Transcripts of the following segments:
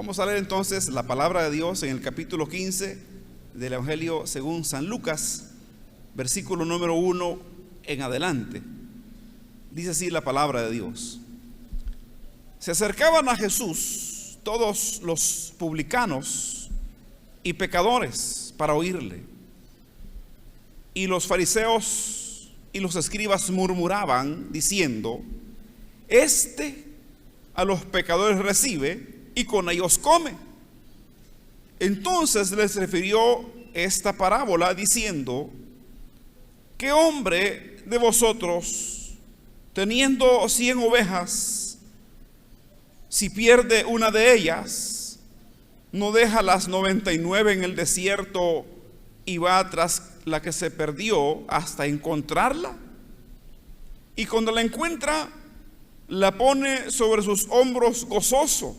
Vamos a leer entonces la palabra de Dios en el capítulo 15 del Evangelio según San Lucas, versículo número 1 en adelante. Dice así la palabra de Dios: se acercaban a Jesús todos los publicanos y pecadores para oírle, y los fariseos y los escribas murmuraban diciendo: este a los pecadores recibe y con ellos come. Entonces les refirió esta parábola diciendo: ¿qué hombre de vosotros, teniendo 100 ovejas, si pierde una de ellas, no deja las 99 en el desierto y va tras la que se perdió hasta encontrarla? Y cuando la encuentra, la pone sobre sus hombros gozoso.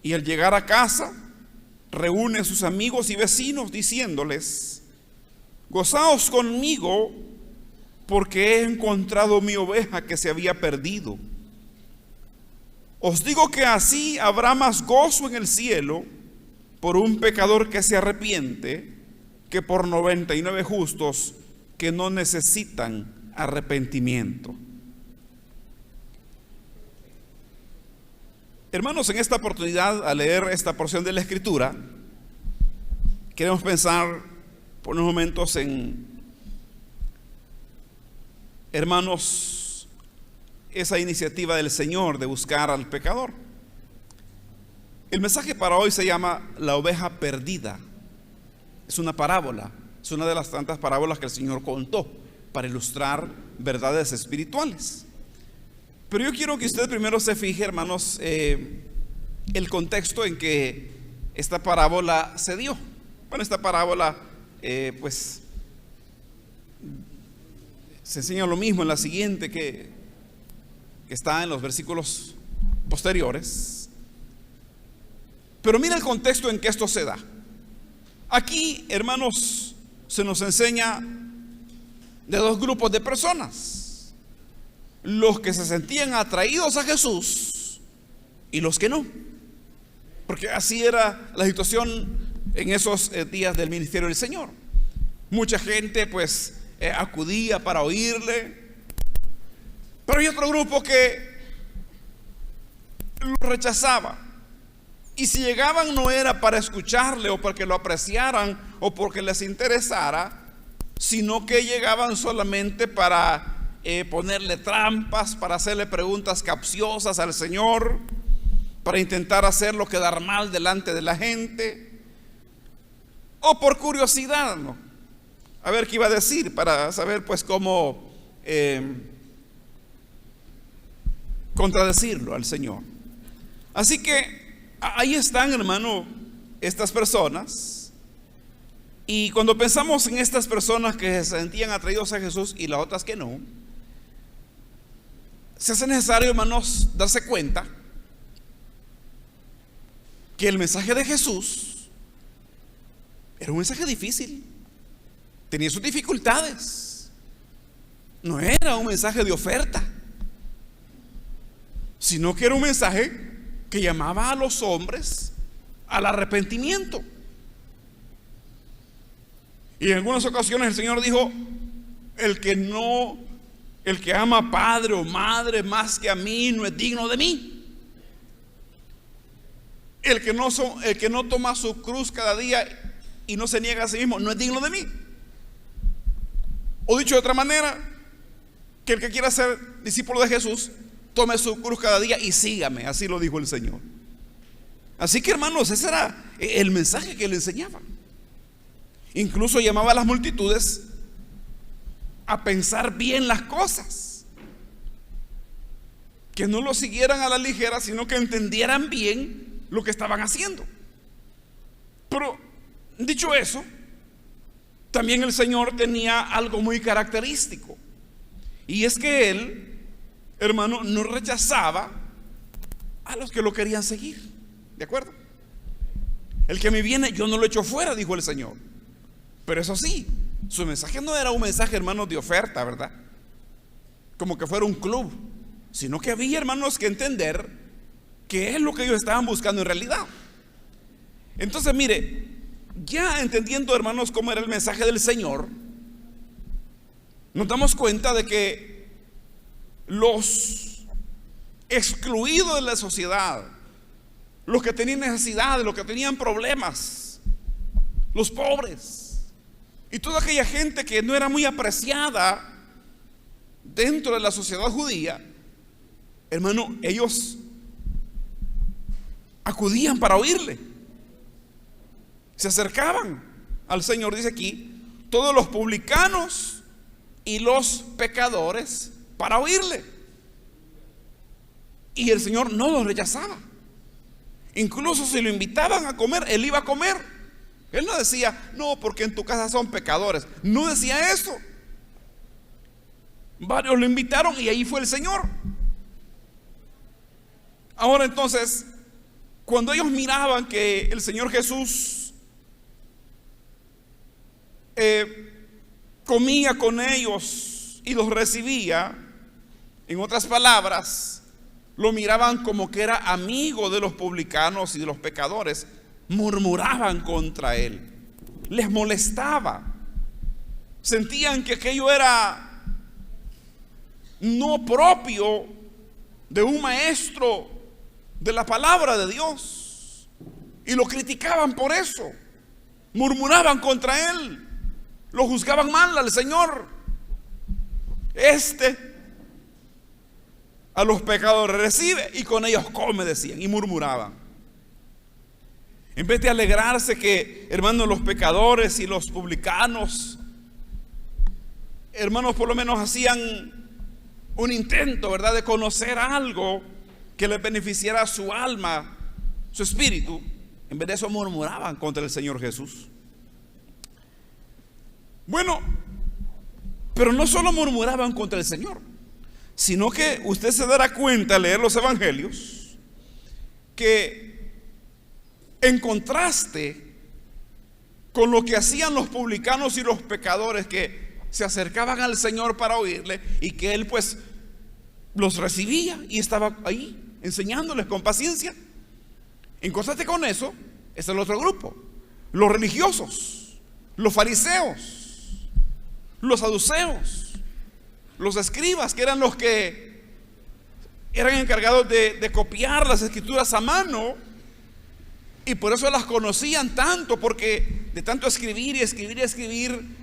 Y al llegar a casa, reúne a sus amigos y vecinos diciéndoles: gozaos conmigo, porque he encontrado mi oveja que se había perdido. Os digo que así habrá más gozo en el cielo por un pecador que se arrepiente que por 99 justos que no necesitan arrepentimiento. Hermanos, en esta oportunidad, al leer esta porción de la Escritura, queremos pensar por unos momentos en, hermanos, esa iniciativa del Señor de buscar al pecador. El mensaje para hoy se llama la oveja perdida. Es una parábola, es una de las tantas parábolas que el Señor contó para ilustrar verdades espirituales. Pero yo quiero que usted primero se fije, hermanos, el contexto en que esta parábola se dio. Bueno, esta parábola pues se enseña lo mismo en la siguiente que está en los versículos posteriores. Pero mira el contexto en que esto se da. Aquí, hermanos, se nos enseña de dos grupos de personas: los que se sentían atraídos a Jesús y los que no, porque así era la situación en esos días del ministerio del Señor. Mucha gente pues acudía para oírle, pero hay otro grupo que lo rechazaba, y si llegaban no era para escucharle o porque lo apreciaran o porque les interesara, sino que llegaban solamente para ponerle trampas, para hacerle preguntas capciosas al Señor, para intentar hacerlo quedar mal delante de la gente, o por curiosidad, ¿no? A ver qué iba a decir, para saber pues cómo contradecirlo al Señor. Así que ahí están, hermano, estas personas. Y cuando pensamos en estas personas que se sentían atraídos a Jesús y las otras que no, se hace necesario, hermanos, darse cuenta que el mensaje de Jesús era un mensaje difícil, tenía sus dificultades. No era un mensaje de oferta, sino que era un mensaje que llamaba a los hombres al arrepentimiento. Y en algunas ocasiones el Señor dijo: el que ama padre o madre más que a mí no es digno de mí. El que no toma su cruz cada día y no se niega a sí mismo no es digno de mí. O dicho de otra manera, que el que quiera ser discípulo de Jesús tome su cruz cada día y sígame. Así lo dijo el Señor. Así que, hermanos, ese era el mensaje que le enseñaba. Incluso llamaba a las multitudes a pensar bien las cosas, que no lo siguieran a la ligera, sino que entendieran bien lo que estaban haciendo. Pero dicho eso, también el Señor tenía algo muy característico, y es que Él, hermano, no rechazaba a los que lo querían seguir. ¿De acuerdo? El que me viene, yo no lo echo fuera, dijo el Señor. Pero eso sí, su mensaje no era un mensaje, hermanos, de oferta, ¿verdad? Como que fuera un club, sino que había, hermanos, que entender que es lo que ellos estaban buscando en realidad. Entonces, mire, ya entendiendo, hermanos, cómo era el mensaje del Señor, nos damos cuenta de que los excluidos de la sociedad, los que tenían necesidades, los que tenían problemas, los pobres y toda aquella gente que no era muy apreciada dentro de la sociedad judía, hermano, ellos acudían para oírle, se acercaban al Señor. Dice aquí, todos los publicanos y los pecadores para oírle, y el Señor no los rechazaba. Incluso si lo invitaban a comer, Él iba a comer. Él no decía, no, porque en tu casa son pecadores. No decía eso. Varios lo invitaron y ahí fue el Señor. Ahora entonces, cuando ellos miraban que el Señor Jesús comía con ellos y los recibía, en otras palabras, lo miraban como que era amigo de los publicanos y de los pecadores, murmuraban contra Él, les molestaba, sentían que aquello era no propio de un maestro de la palabra de Dios, y lo criticaban por eso, murmuraban contra Él, lo juzgaban mal al Señor. A los pecadores recibe y con ellos come, decían, y murmuraban. En vez de alegrarse que, hermanos, los pecadores y los publicanos, hermanos, por lo menos hacían un intento, ¿verdad?, de conocer algo que les beneficiara a su alma, su espíritu, en vez de eso murmuraban contra el Señor Jesús. Bueno, pero no solo murmuraban contra el Señor, sino que usted se dará cuenta al leer los evangelios que, en contraste con lo que hacían los publicanos y los pecadores, que se acercaban al Señor para oírle, y que Él pues los recibía y estaba ahí enseñándoles con paciencia, en contraste con eso es el otro grupo, los religiosos, los fariseos, los saduceos, los escribas, que eran los que eran encargados de copiar las escrituras a mano, y por eso las conocían tanto, porque de tanto escribir y escribir y escribir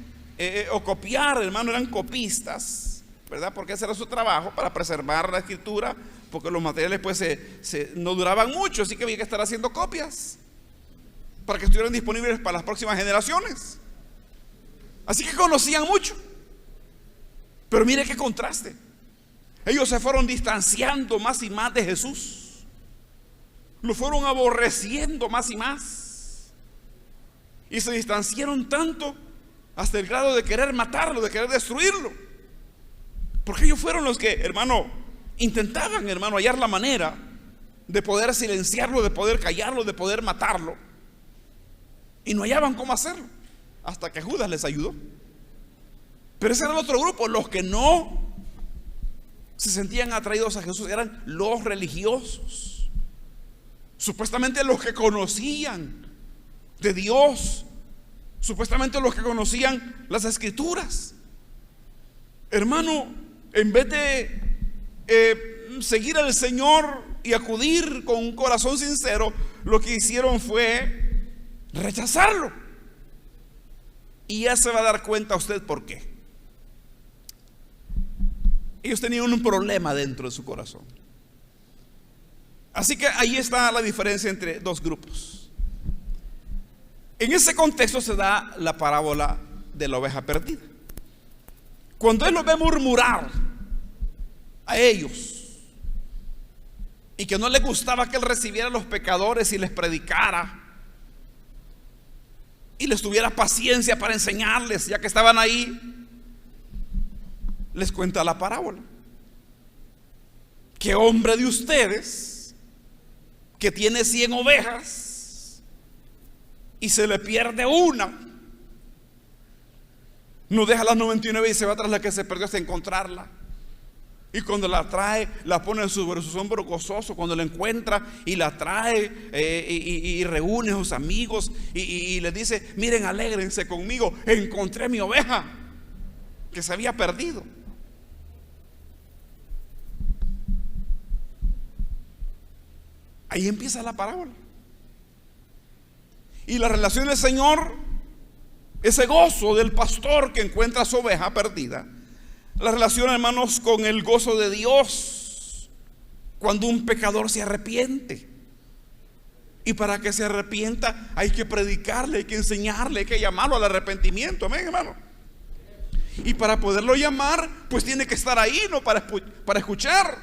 o copiar, hermano, eran copistas, ¿verdad? Porque ese era su trabajo, para preservar la escritura, porque los materiales pues no duraban mucho, así que había que estar haciendo copias para que estuvieran disponibles para las próximas generaciones. Así que conocían mucho. Pero mire qué contraste. Ellos se fueron distanciando más y más de Jesús, lo fueron aborreciendo más y más, y se distanciaron tanto hasta el grado de querer matarlo, de querer destruirlo, porque ellos fueron los que, hermano, intentaban, hermano, hallar la manera de poder silenciarlo, de poder callarlo, de poder matarlo, y no hallaban cómo hacerlo, hasta que Judas les ayudó. Pero ese era el otro grupo, los que no se sentían atraídos a Jesús, eran los religiosos, supuestamente los que conocían de Dios, supuestamente los que conocían las escrituras. Hermano, en vez de seguir al Señor y acudir con un corazón sincero, lo que hicieron fue rechazarlo. Y ya se va a dar cuenta usted por qué. Ellos tenían un problema dentro de su corazón. Así que ahí está la diferencia entre dos grupos. En ese contexto se da la parábola de la oveja perdida. Cuando Él los ve murmurar a ellos, y que no les gustaba que Él recibiera a los pecadores y les predicara, y les tuviera paciencia para enseñarles, ya que estaban ahí, les cuenta la parábola. ¿Qué hombre de ustedes que tiene 100 ovejas y se le pierde una, no deja las 99 y se va tras la que se perdió hasta encontrarla? Y cuando la trae, la pone sobre sus hombros gozoso. Cuando la encuentra y la trae y reúne a sus amigos y les dice: miren, alégrense conmigo, encontré mi oveja que se había perdido. Ahí empieza la parábola. Y la relación del Señor, ese gozo del pastor que encuentra a su oveja perdida, la relación, hermanos, con el gozo de Dios cuando un pecador se arrepiente. Y para que se arrepienta hay que predicarle, hay que enseñarle, hay que llamarlo al arrepentimiento. Amén, hermano. Y para poderlo llamar, pues tiene que estar ahí, ¿no? Para escuchar.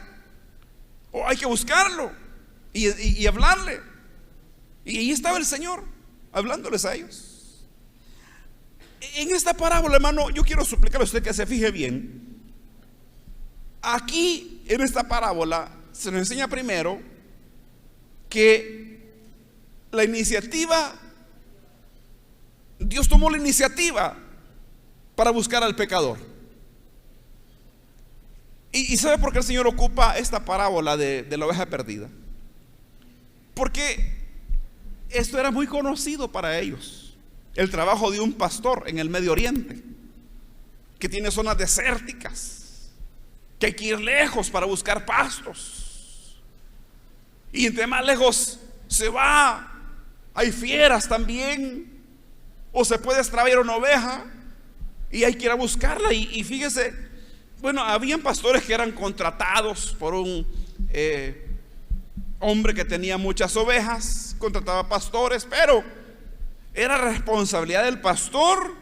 O hay que buscarlo y hablarle. Y ahí estaba el Señor hablándoles a ellos. En esta parábola, hermano, yo quiero suplicarle a usted que se fije bien. Aquí, en esta parábola, se nos enseña primero que la iniciativa, Dios tomó la iniciativa para buscar al pecador. ¿Y sabe por qué el Señor ocupa esta parábola de la oveja perdida? Porque esto era muy conocido para ellos. El trabajo de un pastor en el Medio Oriente, que tiene zonas desérticas, que hay que ir lejos para buscar pastos. Y entre más lejos se va, hay fieras también, o se puede extraviar una oveja y hay que ir a buscarla. Y fíjese, bueno, habían pastores que eran contratados por un hombre que tenía muchas ovejas, contrataba pastores, pero era responsabilidad del pastor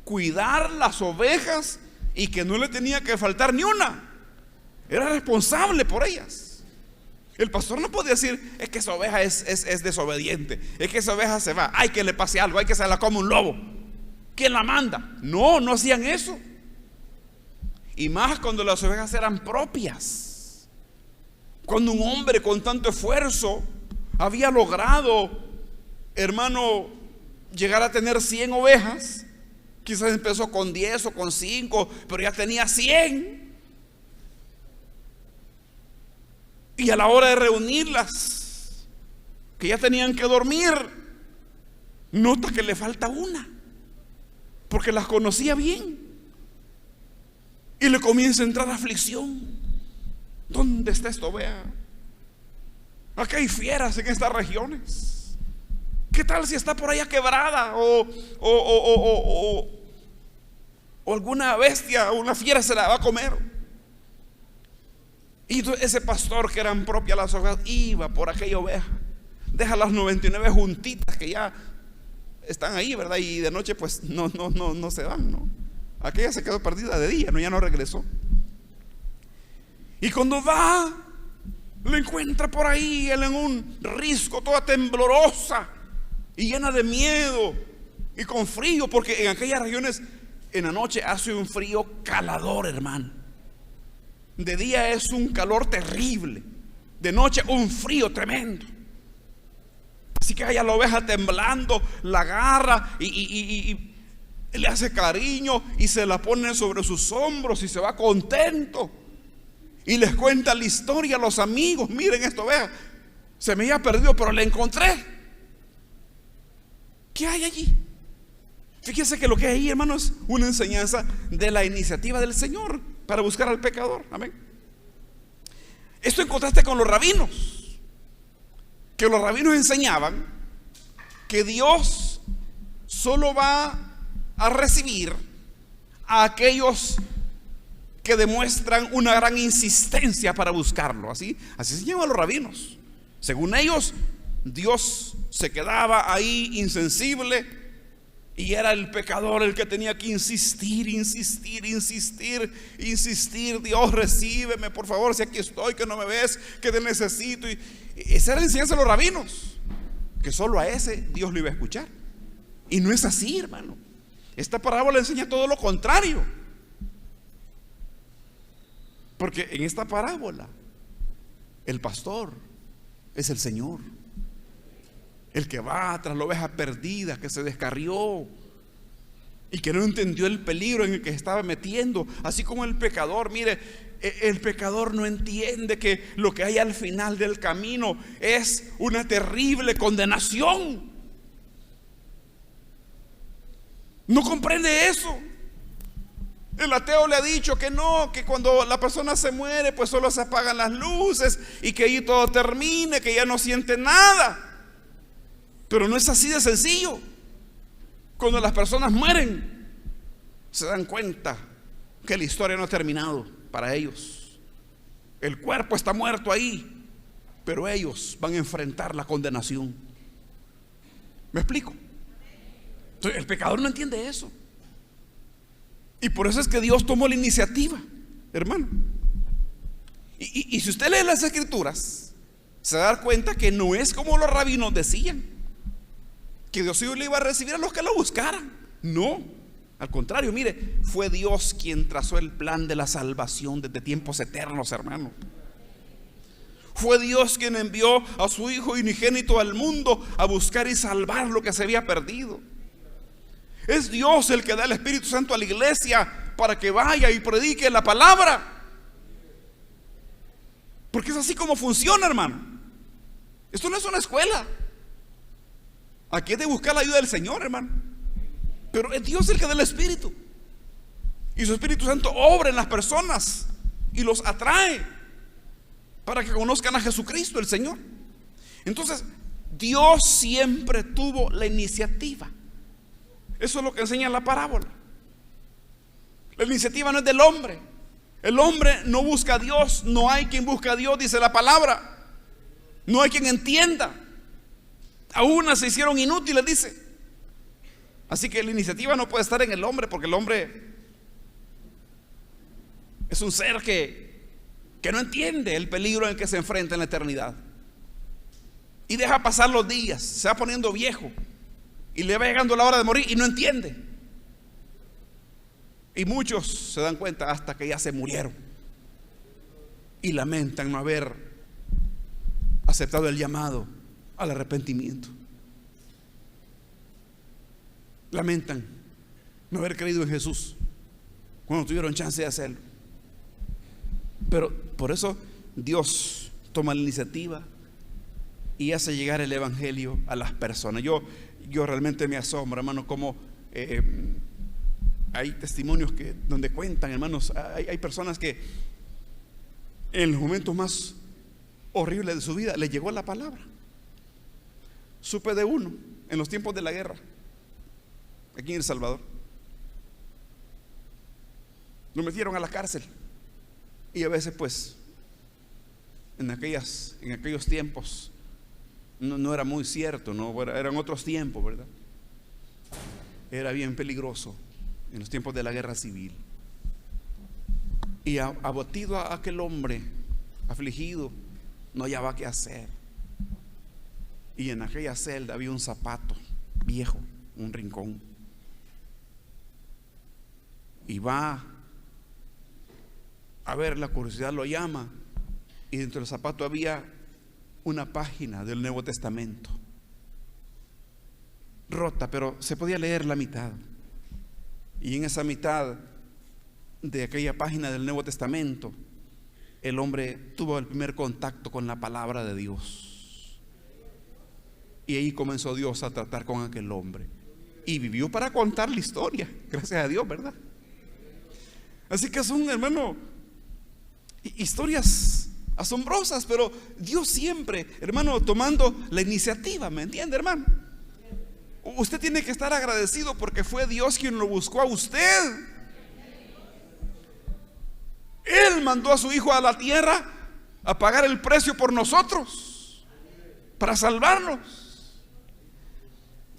cuidar las ovejas y que no le tenía que faltar ni una. Era responsable por ellas. El pastor no podía decir: es que esa oveja es desobediente, es que esa oveja se va, hay que le pase algo, hay que se la coma un lobo. ¿Quién la manda? No hacían eso. Y más cuando las ovejas eran propias. Cuando un hombre con tanto esfuerzo había logrado, hermano, llegar a tener 100 ovejas. Quizás empezó con 10 o con 5, pero ya tenía 100. Y a la hora de reunirlas, que ya tenían que dormir, nota que le falta una, porque las conocía bien. Y le comienza a entrar aflicción. ¿Dónde está esta oveja? Acá hay fieras en estas regiones. ¿Qué tal si está por allá quebrada? O alguna bestia, una fiera se la va a comer. Y ese pastor, que eran propias las ovejas, iba por aquella oveja, deja las 99 juntitas que ya están ahí, ¿verdad? Y de noche pues no se van, ¿no? Aquella se quedó perdida de día, ya no regresó. Y cuando va, lo encuentra por ahí, él en un risco, toda temblorosa y llena de miedo y con frío, porque en aquellas regiones en la noche hace un frío calador, hermano. De día es un calor terrible, de noche un frío tremendo. Así que allá la oveja temblando, la agarra y le hace cariño y se la pone sobre sus hombros y se va contento. Y les cuenta la historia a los amigos: miren esta oveja, se me había perdido, pero la encontré. ¿Qué hay allí? Fíjense que lo que hay ahí, hermanos, es una enseñanza de la iniciativa del Señor para buscar al pecador. Amén. Esto en contraste con los rabinos, que los rabinos enseñaban que Dios solo va a recibir a aquellos que demuestran una gran insistencia para buscarlo. Así enseñaban los rabinos. Según ellos, Dios se quedaba ahí insensible y era el pecador el que tenía que insistir. Dios, recíbeme, por favor, si aquí estoy, que no me ves, que te necesito. Y esa era la enseñanza de los rabinos, que solo a ese Dios lo iba a escuchar. Y no es así, hermano. Esta parábola enseña todo lo contrario. Porque en esta parábola el pastor es el Señor, el que va tras la oveja perdida, que se descarrió y que no entendió el peligro en el que se estaba metiendo. Así como el pecador, mire, el pecador no entiende que lo que hay al final del camino es una terrible condenación. No comprende eso. El ateo le ha dicho que no, que cuando la persona se muere, pues solo se apagan las luces y que ahí todo termine, que ya no siente nada. Pero no es así de sencillo. Cuando las personas mueren, se dan cuenta que la historia no ha terminado para ellos. El cuerpo está muerto ahí, pero ellos van a enfrentar la condenación. ¿Me explico? Entonces, el pecador no entiende eso. Y por eso es que Dios tomó la iniciativa, hermano. Y si usted lee las escrituras, se va a dar cuenta que no es como los rabinos decían, que Dios le iba a recibir a los que lo buscaran. No, al contrario, mire, fue Dios quien trazó el plan de la salvación desde tiempos eternos, hermano. Fue Dios quien envió a su Hijo unigénito al mundo a buscar y salvar lo que se había perdido. Es Dios el que da el Espíritu Santo a la iglesia para que vaya y predique la palabra. Porque es así como funciona, hermano. Esto no es una escuela. Aquí es de buscar la ayuda del Señor, hermano. Pero es Dios el que da el Espíritu. Y su Espíritu Santo obra en las personas y los atrae para que conozcan a Jesucristo, el Señor. Entonces, Dios siempre tuvo la iniciativa. Eso es lo que enseña la parábola. La iniciativa no es del hombre. El hombre no busca a Dios. No hay quien busque a Dios, dice la palabra. No hay quien entienda. A unas se hicieron inútiles, dice. Así que la iniciativa no puede estar en el hombre, porque el hombre es un ser que no entiende el peligro en el que se enfrenta en la eternidad. Y deja pasar los días, se va poniendo viejo y le va llegando la hora de morir y no entiende. Y muchos se dan cuenta hasta que ya se murieron y lamentan no haber aceptado el llamado al arrepentimiento. Lamentan no haber creído en Jesús cuando tuvieron chance de hacerlo. Pero por eso Dios toma la iniciativa y hace llegar el evangelio a las personas. Yo realmente me asombro, hermano, como hay testimonios donde cuentan, hermanos, hay personas que en los momentos más horribles de su vida les llegó la palabra. Supe de uno en los tiempos de la guerra aquí en El Salvador. Lo metieron a la cárcel y a veces, pues, en aquellos tiempos no era muy cierto, no eran otros tiempos, ¿verdad? Era bien peligroso en los tiempos de la guerra civil. Y abatido a aquel hombre, afligido, no hallaba qué hacer. Y en aquella celda había un zapato viejo, un rincón. Y va a ver, la curiosidad lo llama, y dentro del zapato había una página del Nuevo Testamento rota, pero se podía leer la mitad. Y en esa mitad de aquella página del Nuevo Testamento, el hombre tuvo el primer contacto con la palabra de Dios. Y ahí comenzó Dios a tratar con aquel hombre. Y vivió para contar la historia, gracias a Dios, ¿verdad? Así que son, hermano, historias asombrosas, pero Dios siempre, hermano, tomando la iniciativa, ¿me entiende, hermano? Usted tiene que estar agradecido porque fue Dios quien lo buscó a usted. Él mandó a su Hijo a la tierra a pagar el precio por nosotros, para salvarnos.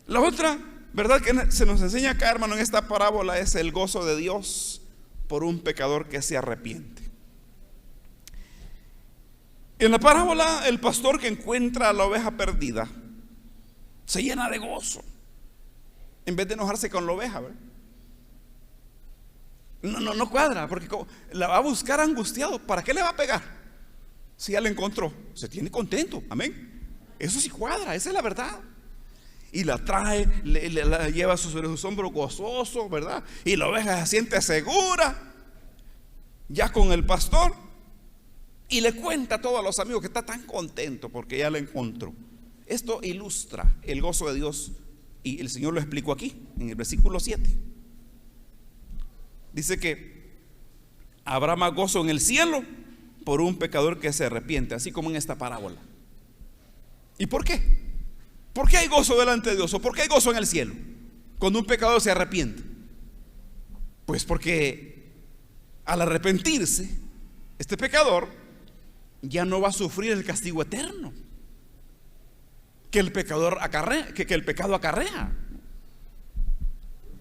La otra verdad que se nos enseña acá, hermano, en esta parábola es el gozo de Dios por un pecador que se arrepiente. En la parábola, el pastor que encuentra a la oveja perdida se llena de gozo en vez de enojarse con la oveja, ¿verdad? No cuadra, porque la va a buscar angustiado. ¿Para qué le va a pegar? Si ya la encontró, se tiene contento, amén. Eso sí cuadra, esa es la verdad. Y la trae, la lleva sobre sus hombros gozoso, ¿verdad? Y la oveja se siente segura ya con el pastor. y le cuenta a todos los amigos que está tan contento porque ya la encontró. Esto ilustra el gozo de Dios y el Señor lo explicó aquí en el versículo 7. Dice que habrá más gozo en el cielo por un pecador que se arrepiente, así como en esta parábola. ¿Y por qué? ¿Por qué hay gozo delante de Dios? ¿O por qué hay gozo en el cielo cuando un pecador se arrepiente? Pues porque al arrepentirse, este pecador ya no va a sufrir el castigo eterno que el pecador acarrea, que el pecado acarrea.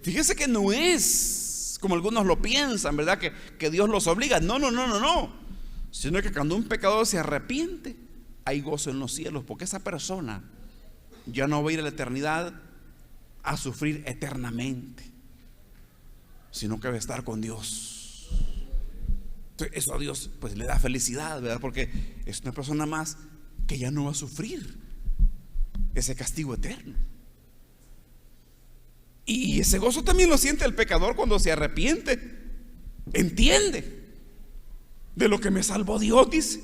Fíjese que no es como algunos lo piensan, ¿verdad? Que Dios los obliga. No. Sino que cuando un pecador se arrepiente, hay gozo en los cielos, porque esa persona ya no va a ir a la eternidad a sufrir eternamente, sino que va a estar con Dios. Entonces, eso a Dios pues le da felicidad, ¿verdad? Porque es una persona más que ya no va a sufrir ese castigo eterno. Y ese gozo también lo siente el pecador cuando se arrepiente. Entiende de lo que me salvó Dios, dice.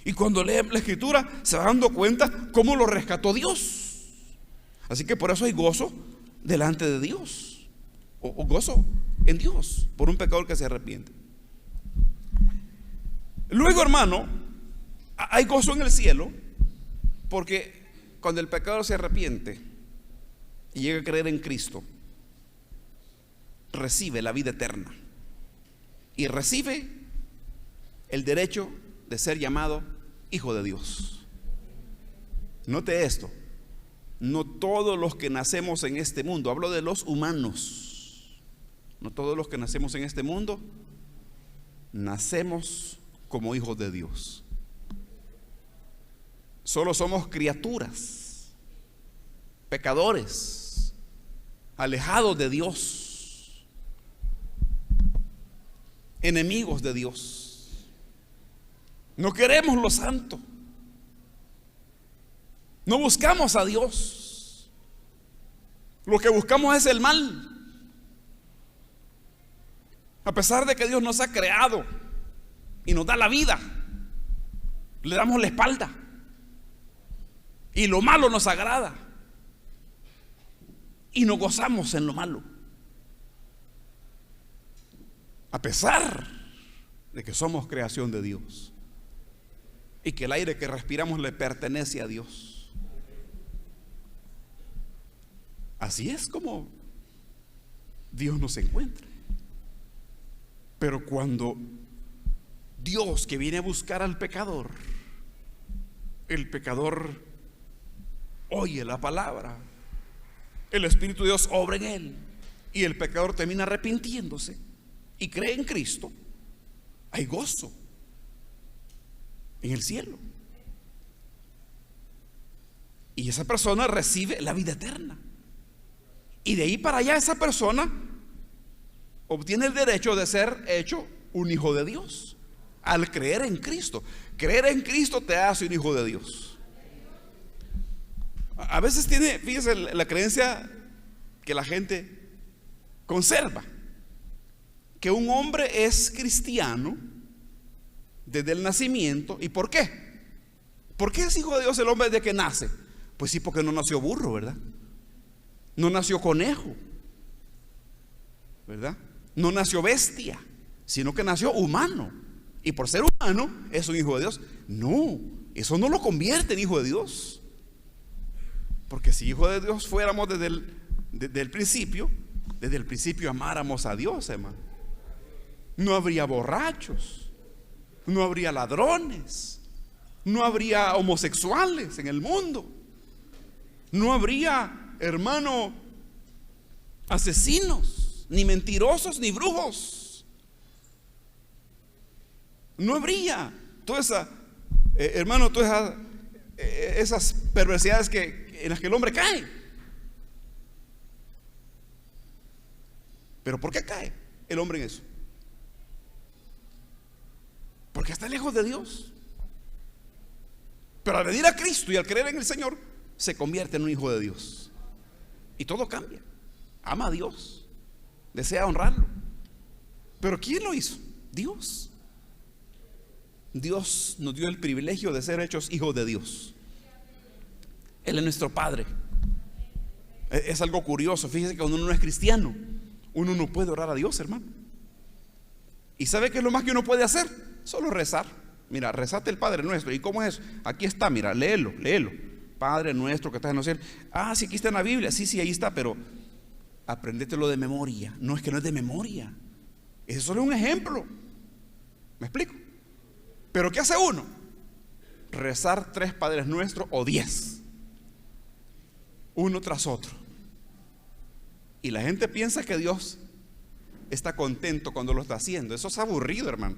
Y cuando lee la escritura se va dando cuenta cómo lo rescató Dios. Así que por eso hay gozo delante de Dios, o gozo en Dios por un pecador que se arrepiente. Luego, hermano, hay gozo en el cielo porque cuando el pecador se arrepiente y llega a creer en Cristo, recibe la vida eterna y recibe el derecho de ser llamado hijo de Dios. Note esto: no todos los que nacemos en este mundo, hablo de los humanos, no todos los que nacemos en este mundo nacemos como hijos de Dios. Solo somos criaturas, pecadores, alejados de Dios, enemigos de Dios. No queremos lo santo, no buscamos a Dios, lo que buscamos es el mal. A pesar de que Dios nos ha creado y nos da la vida, le damos la espalda y lo malo nos agrada y nos gozamos en lo malo, a pesar de que somos creación de Dios y que el aire que respiramos le pertenece a Dios. Así es como Dios nos encuentra. Pero cuando Dios, que viene a buscar al pecador, el pecador oye la palabra, el Espíritu de Dios obra en él y el pecador termina arrepintiéndose y cree en Cristo, hay gozo en el cielo. Y esa persona recibe la vida eterna. Y de ahí para allá esa persona obtiene el derecho de ser hecho un hijo de Dios al creer en Cristo. Creer en Cristo te hace un hijo de Dios. A veces tiene, fíjese, la creencia que la gente conserva, que un hombre es cristiano desde el nacimiento. ¿Y por qué? ¿Por qué es hijo de Dios el hombre desde que nace? Pues sí, porque no nació burro, ¿verdad? No nació conejo, ¿verdad? No nació bestia, sino que nació humano. Y por ser humano es un hijo de Dios. No, eso no lo convierte en hijo de Dios. Porque si hijo de Dios fuéramos desde el principio amáramos a Dios, hermano. No habría borrachos, no habría ladrones, no habría homosexuales en el mundo, no habría, hermano, asesinos, ni mentirosos, ni brujos. No habría toda esa, hermano, todas esas perversidades en las que el hombre cae. ¿Pero por qué cae el hombre en eso? Porque está lejos de Dios. Pero al venir a Cristo y al creer en el Señor, se convierte en un hijo de Dios. Y todo cambia. Ama a Dios, desea honrarlo. ¿Pero quién lo hizo? Dios. Dios nos dio el privilegio de ser hechos hijos de Dios. Él es nuestro Padre. Es algo curioso. Fíjese que cuando uno no es cristiano, uno no puede orar a Dios, hermano. ¿Y sabe qué es lo más que uno puede hacer? Solo rezar. Mira, rezate el Padre Nuestro. ¿Y cómo es eso? Aquí está, mira, léelo. Padre Nuestro que estás en los cielos. Ah, sí, aquí está en la Biblia. Sí, ahí está, pero aprendételo de memoria. No, es que no es de memoria. Eso solo es un ejemplo. ¿Me explico? Pero ¿qué hace uno? Rezar 3 Padres Nuestros o 10, uno tras otro. Y la gente piensa que Dios está contento cuando lo está haciendo. Eso es aburrido, hermano.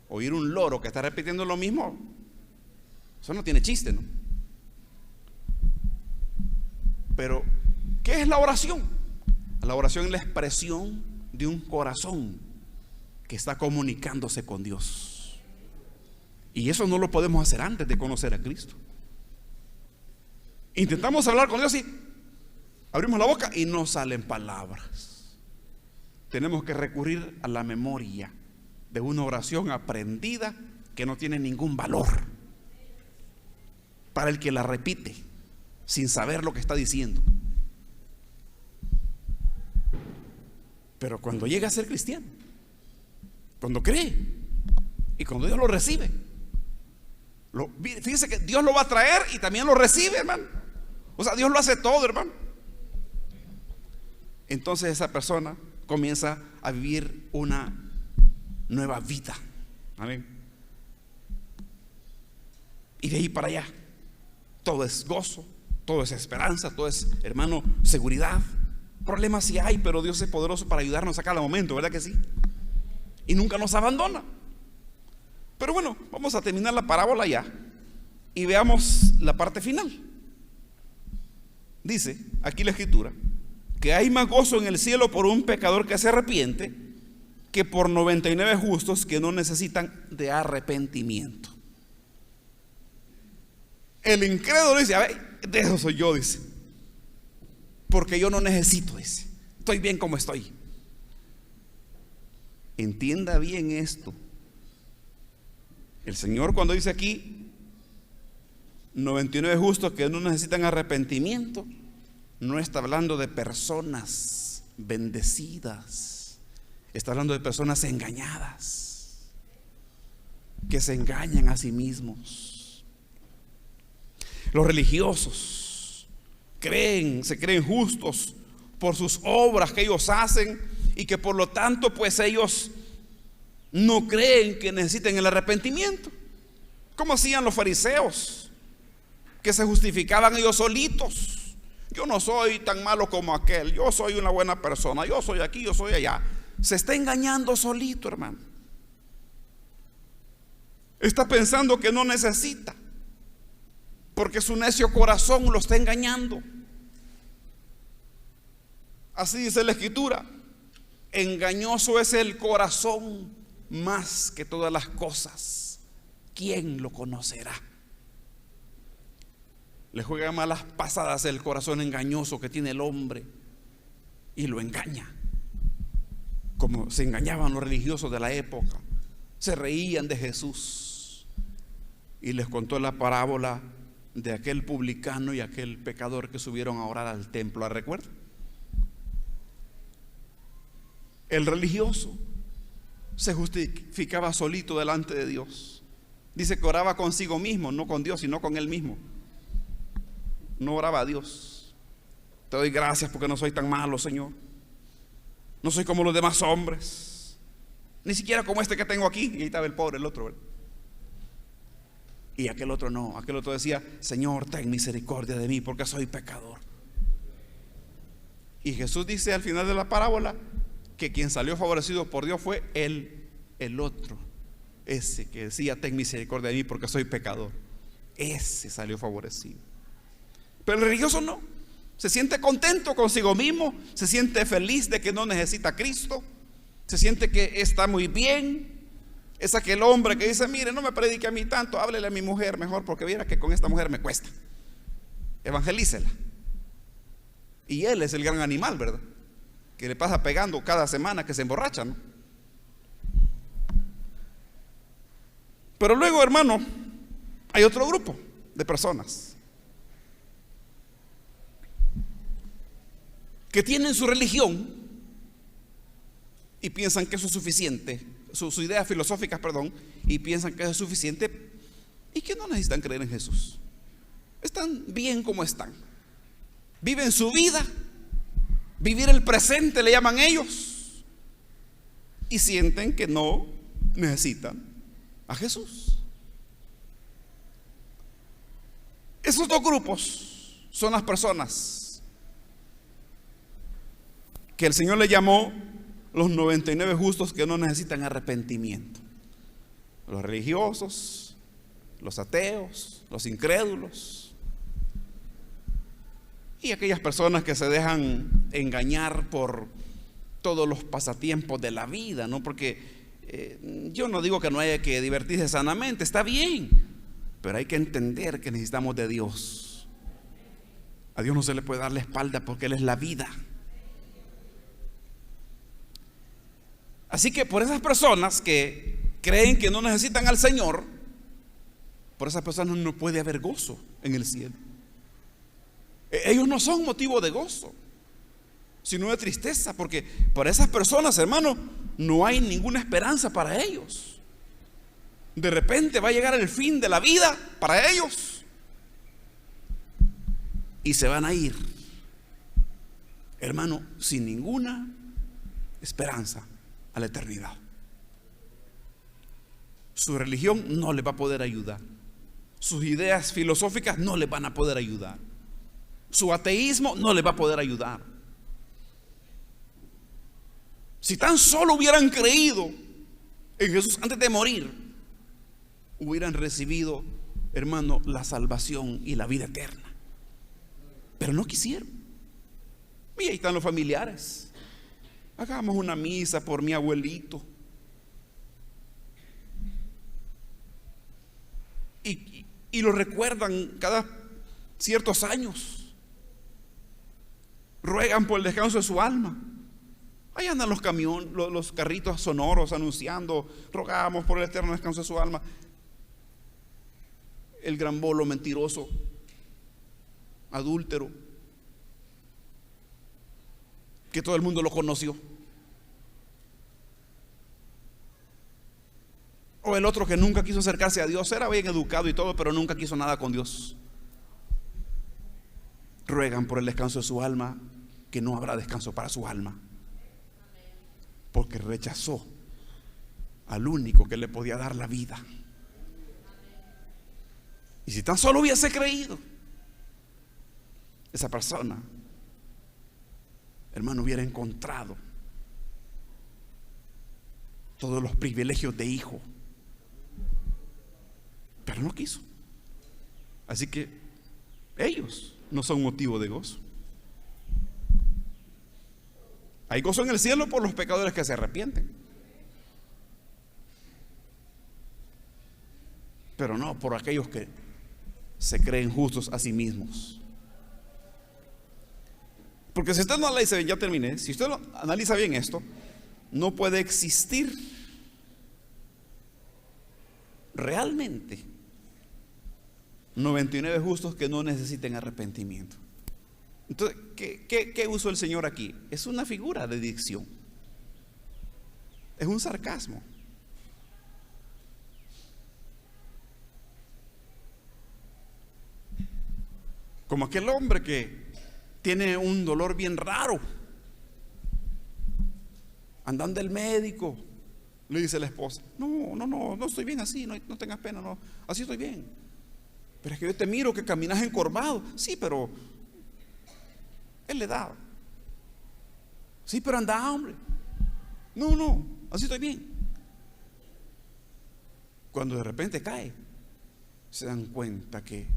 Oír un loro que está repitiendo lo mismo, eso no tiene chiste, ¿no? Pero ¿qué es la oración? La oración es la expresión de un corazón que está comunicándose con Dios. Y eso no lo podemos hacer antes de conocer a Cristo. Intentamos hablar con Dios y abrimos la boca y no salen palabras. Tenemos que recurrir a la memoria de una oración aprendida que no tiene ningún valor para el que la repite sin saber lo que está diciendo. Pero cuando llega a ser cristiano, cuando cree y cuando Dios lo recibe, fíjese que Dios lo va a traer y también lo recibe, hermano. O sea, Dios lo hace todo, hermano. Entonces esa persona comienza a vivir una nueva vida. Amén. Y de ahí para allá todo es gozo, todo es esperanza, todo es, hermano, seguridad. Problemas sí hay, pero Dios es poderoso para ayudarnos a cada momento, ¿verdad que sí? Y nunca nos abandona. Pero bueno, vamos a terminar la parábola ya y veamos la parte final. Dice aquí la escritura que hay más gozo en el cielo por un pecador que se arrepiente que por 99 justos que no necesitan de arrepentimiento. El incrédulo dice: a ver, de eso soy yo, dice, porque yo no necesito, dice, estoy bien como estoy. Entienda bien esto. El Señor, cuando dice aquí 99 justos que no necesitan arrepentimiento, no está hablando de personas bendecidas, está hablando de personas engañadas, que se engañan a sí mismos. Los religiosos se creen justos por sus obras que ellos hacen, y que por lo tanto pues ellos no creen que necesiten el arrepentimiento, como hacían los fariseos, que se justificaban ellos solitos. Yo no soy tan malo como aquel, yo soy una buena persona, yo soy aquí, yo soy allá. Se está engañando solito, hermano. Está pensando que no necesita, porque su necio corazón lo está engañando. Así dice la escritura: engañoso es el corazón más que todas las cosas, ¿quién lo conocerá? Le juega malas pasadas el corazón engañoso que tiene el hombre y lo engaña, como se engañaban los religiosos de la época. Se reían de Jesús y les contó la parábola de aquel publicano y aquel pecador que subieron a orar al templo. ¿La recuerdan? El religioso se justificaba solito delante de Dios. Dice que oraba consigo mismo, no con Dios, sino con él mismo. No oraba a Dios: te doy gracias porque no soy tan malo, Señor. No soy como los demás hombres, ni siquiera como este que tengo aquí. Y ahí estaba el pobre, el otro, ¿verdad? Y aquel otro no, aquel otro decía: Señor, ten misericordia de mí porque soy pecador. Y Jesús dice al final de la parábola que quien salió favorecido por Dios fue el otro, ese que decía: ten misericordia de mí porque soy pecador. Ese salió favorecido. Pero el religioso no, se siente contento consigo mismo, se siente feliz de que no necesita a Cristo, se siente que está muy bien. Es aquel hombre que dice: mire, no me predique a mí tanto, háblele a mi mujer mejor, porque viera que con esta mujer me cuesta, evangelícela. Y él es el gran animal, ¿verdad?, que le pasa pegando cada semana que se emborracha, ¿no? Pero luego, hermano, hay otro grupo de personas que tienen su religión y piensan que eso es suficiente, sus ideas filosóficas, perdón, y piensan que eso es suficiente y que no necesitan creer en Jesús. Están bien como están. Viven su vida, vivir el presente le llaman ellos, y sienten que no necesitan a Jesús. Esos dos grupos son las personas que el Señor le llamó los 99 justos que no necesitan arrepentimiento. Los religiosos, los ateos, los incrédulos y aquellas personas que se dejan engañar por todos los pasatiempos de la vida, ¿no? Porque yo no digo que no haya que divertirse sanamente, está bien, pero hay que entender que necesitamos de Dios. A Dios no se le puede dar la espalda porque Él es la vida. Así que por esas personas que creen que no necesitan al Señor, por esas personas no puede haber gozo en el cielo. Ellos no son motivo de gozo, sino de tristeza, porque para esas personas, hermano, no hay ninguna esperanza para ellos. De repente va a llegar el fin de la vida para ellos y se van a ir, hermano, sin ninguna esperanza a la eternidad. Su religión no les va a poder ayudar, sus ideas filosóficas no les van a poder ayudar, su ateísmo no les va a poder ayudar. Si tan solo hubieran creído en Jesús antes de morir, hubieran recibido, hermano, la salvación y la vida eterna. Pero no quisieron. Y ahí están los familiares. Hagamos una misa por mi abuelito. Y lo recuerdan cada ciertos años. Ruegan por el descanso de su alma. Ahí andan los camiones, los carritos sonoros anunciando: rogamos por el eterno descanso de su alma. El gran bolo mentiroso, adúltero, que todo el mundo lo conoció. O el otro que nunca quiso acercarse a Dios, era bien educado y todo, pero nunca quiso nada con Dios. Ruegan por el descanso de su alma, que no habrá descanso para su alma, porque rechazó al único que le podía dar la vida. Y si tan solo hubiese creído, esa persona, hermano, hubiera encontrado todos los privilegios de hijo, pero no quiso. Así que ellos no son motivo de gozo. Hay gozo en el cielo por los pecadores que se arrepienten, pero no por aquellos que se creen justos a sí mismos. Porque si usted no analiza bien, ya terminé, si usted analiza bien esto, no puede existir realmente 99 justos que no necesiten arrepentimiento. Entonces, ¿qué usó el Señor aquí? Es una figura de dicción, es un sarcasmo. Como aquel hombre que tiene un dolor bien raro, andando el médico, le dice la esposa: no estoy bien así, no tengas pena, no, así estoy bien. Pero es que yo te miro que caminas encorvado. Sí, pero él le da. Sí, pero anda, hombre. No, así estoy bien. Cuando de repente cae, se dan cuenta que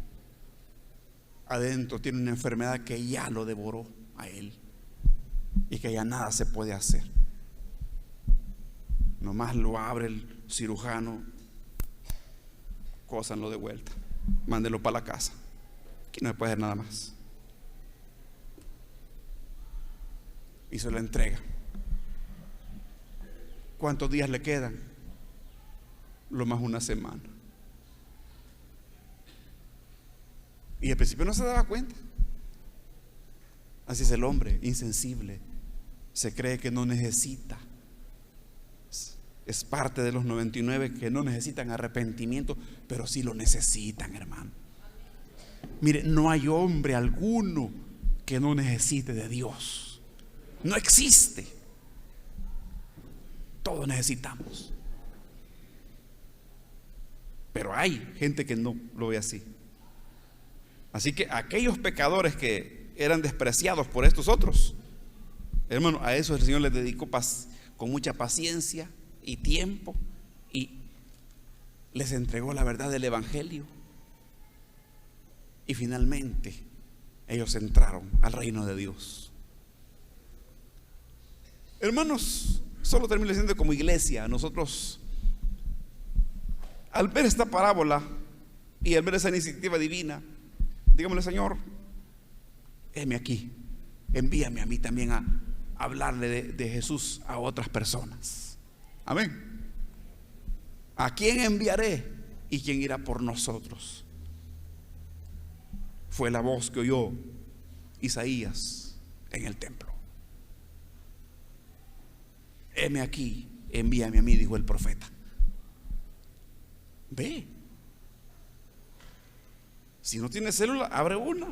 adentro tiene una enfermedad que ya lo devoró a él y que ya nada se puede hacer. Nomás lo abre el cirujano, cósanlo de vuelta, mándelo para la casa, aquí no se puede hacer nada más, y se lo entrega. ¿Cuántos días le quedan? lo más una semana. Y al principio no se daba cuenta. Así es el hombre, insensible. Se cree que no necesita. Es parte de los 99 que no necesitan arrepentimiento, pero sí lo necesitan, hermano. Mire, no hay hombre alguno que no necesite de Dios. No existe. Todos necesitamos. Pero hay gente que no lo ve así. Así que aquellos pecadores que eran despreciados por estos otros, hermano, a eso el Señor les dedicó con mucha paciencia y tiempo, y les entregó la verdad del Evangelio, y finalmente ellos entraron al reino de Dios. Hermanos, solo termino diciendo, como iglesia, nosotros, al ver esta parábola y al ver esa iniciativa divina, digámosle: Señor, heme aquí, envíame a mí también a hablarle de Jesús a otras personas. Amén. ¿A quién enviaré y quién irá por nosotros? Fue la voz que oyó Isaías en el templo. Heme aquí, envíame a mí, dijo el profeta. Ve. Si no tienes célula, abre una.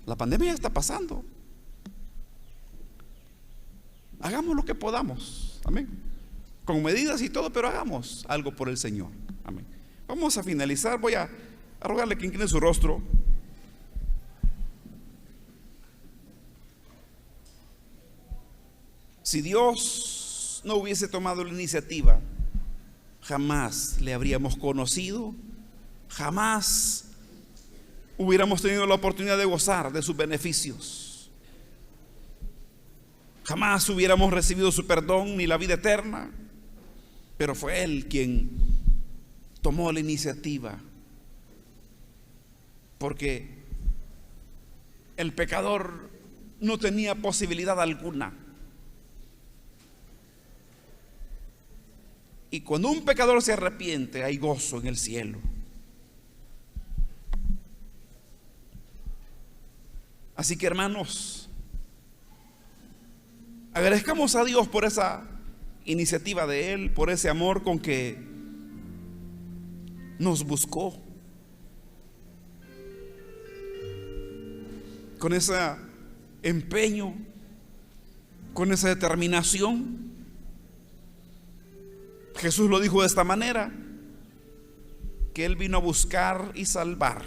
La pandemia ya está pasando. Hagamos lo que podamos. Amén. Con medidas y todo, pero hagamos algo por el Señor. Amén. Vamos a finalizar. Voy a rogarle que incline su rostro. Si Dios no hubiese tomado la iniciativa, jamás le habríamos conocido, jamás hubiéramos tenido la oportunidad de gozar de sus beneficios, jamás hubiéramos recibido su perdón ni la vida eterna. Pero fue Él quien tomó la iniciativa, porque el pecador no tenía posibilidad alguna. Y cuando un pecador se arrepiente, hay gozo en el cielo. Así que, hermanos, agradezcamos a Dios por esa iniciativa de Él, por ese amor con que nos buscó, con ese empeño, con esa determinación. Jesús lo dijo de esta manera, que Él vino a buscar y salvar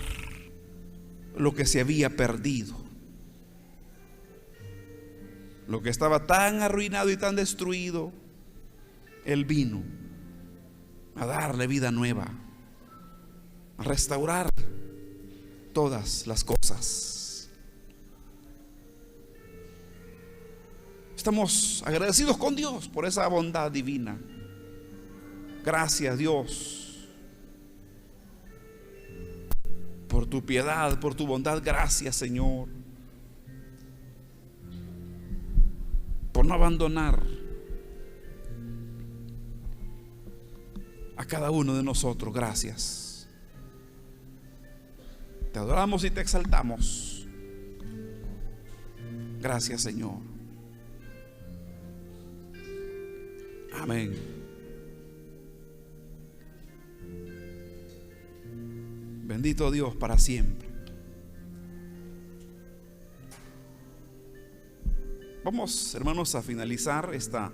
lo que se había perdido, lo que estaba tan arruinado y tan destruido. Él vino a darle vida nueva, a restaurar todas las cosas. Estamos agradecidos con Dios por esa bondad divina. Gracias, Dios, por tu piedad, por tu bondad. Gracias, Señor, por no abandonar a cada uno de nosotros. Gracias. Te adoramos y te exaltamos. Gracias, Señor. Amén. Bendito Dios para siempre. Vamos, hermanos, a finalizar esta